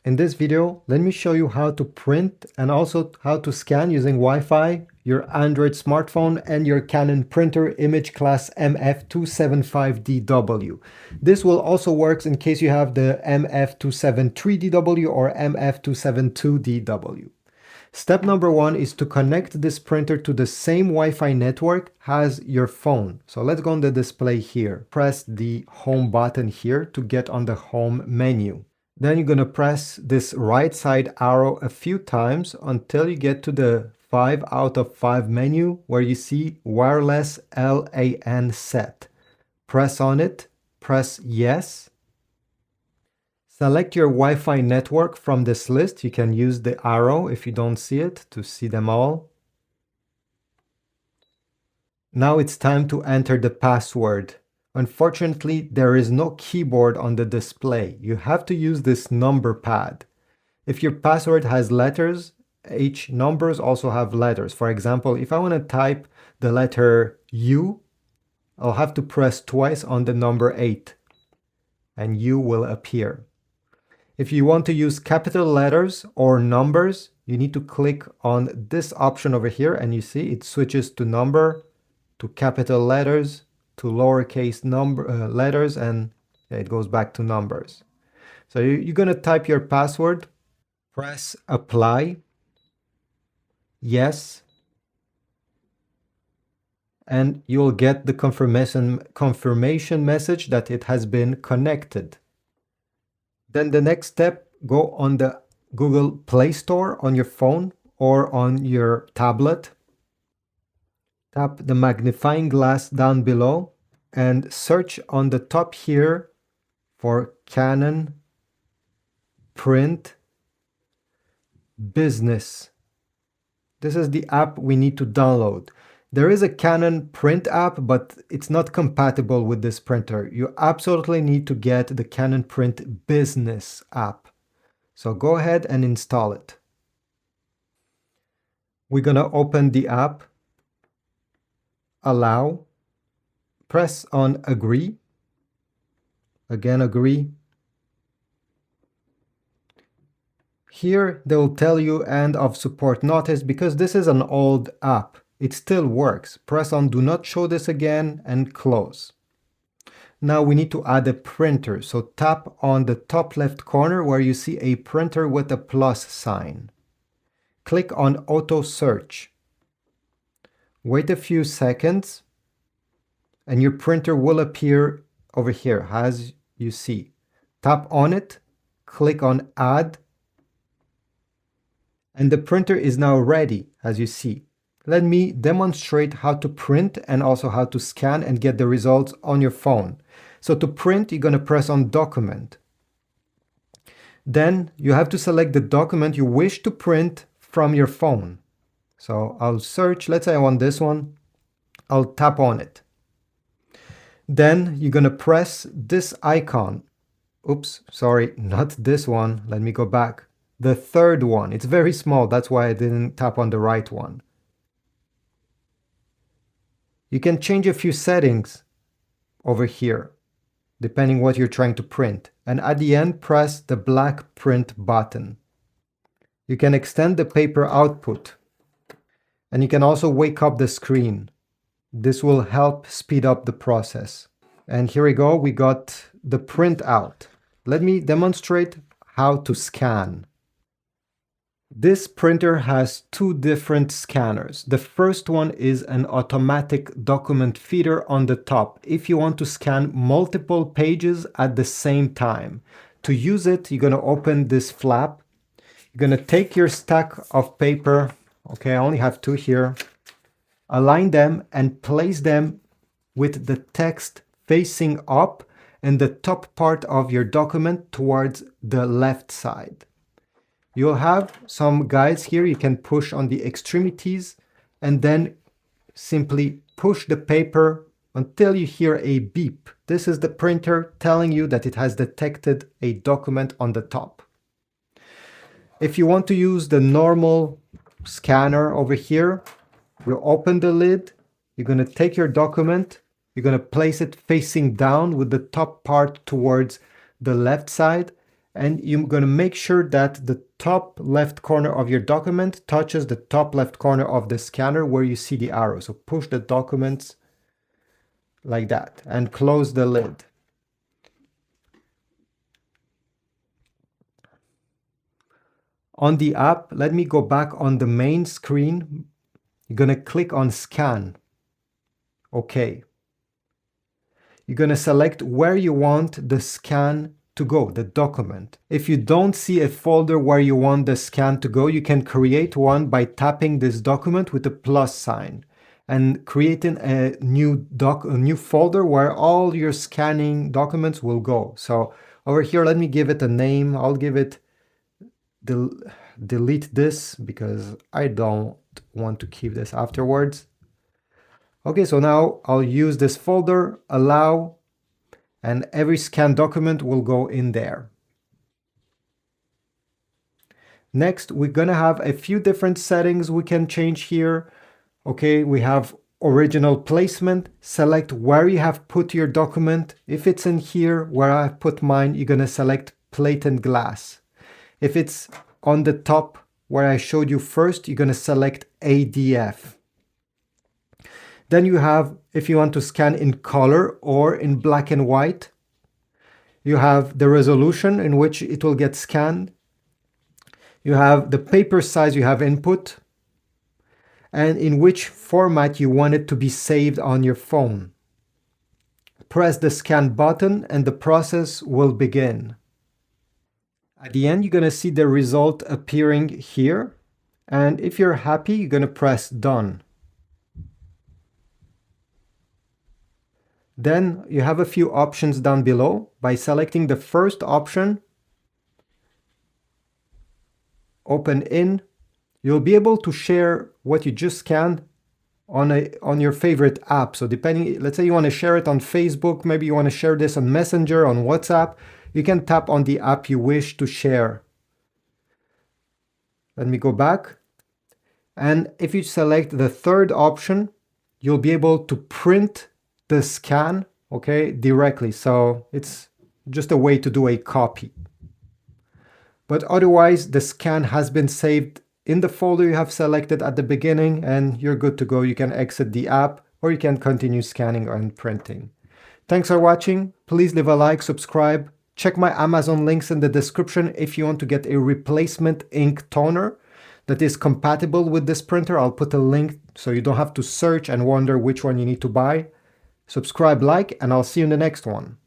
In this video, let me show you how to print and also how to scan using Wi-Fi, your Android smartphone and your Canon printer imageCLASS MF275dw. This will also work in case you have the MF273dw or MF272dw. Step number 1 is to connect this printer to the same Wi-Fi network as your phone. So let's go on the display here. Press the home button here to get on the home menu. Then you're going to press this right side arrow a few times until you get to the 5 out of 5 menu where you see wireless LAN set. Press on it, press yes. Select your Wi-Fi network from this list. You can use the arrow if you don't see it to see them all. Now it's time to enter the password. Unfortunately, there is no keyboard on the display. You have to use this number pad. If your password has letters, each numbers also have letters. For example, if I want to type the letter U, I'll have to press twice on the number 8 and U will appear. If you want to use capital letters or numbers, you need to click on this option over here and you see it switches to number, to capital letters, to lowercase letters, and it goes back to numbers. So you're going to type your password, press apply, yes, and you'll get the confirmation message that it has been connected. Then the next step, go on the Google Play Store on your phone or on your tablet. Tap the magnifying glass down below and search on the top here for Canon Print Business. This is the app we need to download. There is a Canon print app, but it's not compatible with this printer. You absolutely need to get the Canon Print Business app. So go ahead and install it. We're going to open the app. Allow, press on agree, again agree. Here they will tell you end of support notice because this is an old app. It still works. Press on do not show this again and close. Now we need to add a printer, so tap on the top left corner where you see a printer with a plus sign. Click on auto search. Wait a few seconds and your printer will appear over here as you see. Tap on it, click on add, and the printer is now ready as you see. Let me demonstrate how to print and also how to scan and get the results on your phone. So to print, you're going to press on document. Then you have to select the document you wish to print from your phone. So I'll search, let's say I want this one, I'll tap on it. Then you're going to press this icon. Oops, sorry, not this one. Let me go back. The third one, it's very small, that's why I didn't tap on the right one. You can change a few settings over here, depending what you're trying to print. And at the end, press the black print button. You can extend the paper output. And you can also wake up the screen. This will help speed up the process. And here we go, we got the print out. Let me demonstrate how to scan. This printer has two different scanners. The first one is an automatic document feeder on the top if you want to scan multiple pages at the same time. To use it, you're going to open this flap. You're going to take your stack of paper. Okay, I only have two here. Align them and place them with the text facing up and the top part of your document towards the left side. You'll have some guides here. You can push on the extremities and then simply push the paper until you hear a beep. This is the printer telling you that it has detected a document on the top. If you want to use the normal scanner over here, you open the lid, you're going to take your document, you're going to place it facing down with the top part towards the left side, and you're going to make sure that the top left corner of your document touches the top left corner of the scanner where you see the arrow. So push the documents like that and close the lid. On the app, let me go back on the main screen. You're going to click on Scan. OK. You're going to select where you want the scan to go, the document. If you don't see a folder where you want the scan to go, you can create one by tapping this document with a plus sign and creating a new folder where all your scanning documents will go. So over here, let me give it a name. I'll give it delete this because I don't want to keep this afterwards. Okay, so now I'll use this folder, allow, and every scanned document will go in there. Next, we're gonna have a few different settings we can change here. Okay, we have original placement. Select where you have put your document. If it's in here where I put mine, you're gonna select plate and glass. If it's on the top where I showed you first, you're gonna select ADF. Then you have, if you want to scan in color or in black and white, you have the resolution in which it will get scanned. You have the paper size you have input, and in which format you want it to be saved on your phone. Press the scan button and the process will begin. At the end, you're going to see the result appearing here. And if you're happy, you're going to press done. Then you have a few options down below. By selecting the first option, open in, you'll be able to share what you just scanned on your favorite app. So depending, let's say you want to share it on Facebook, maybe you want to share this on Messenger, on WhatsApp, you can tap on the app you wish to share. Let me go back. And if you select the third option, you'll be able to print the scan, okay, directly. So it's just a way to do a copy. But otherwise, the scan has been saved in the folder you have selected at the beginning, and you're good to go. You can exit the app or you can continue scanning and printing. Thanks for watching. Please leave a like, subscribe. Check my Amazon links in the description if you want to get a replacement ink toner that is compatible with this printer. I'll put a link so you don't have to search and wonder which one you need to buy. Subscribe, like, and I'll see you in the next one.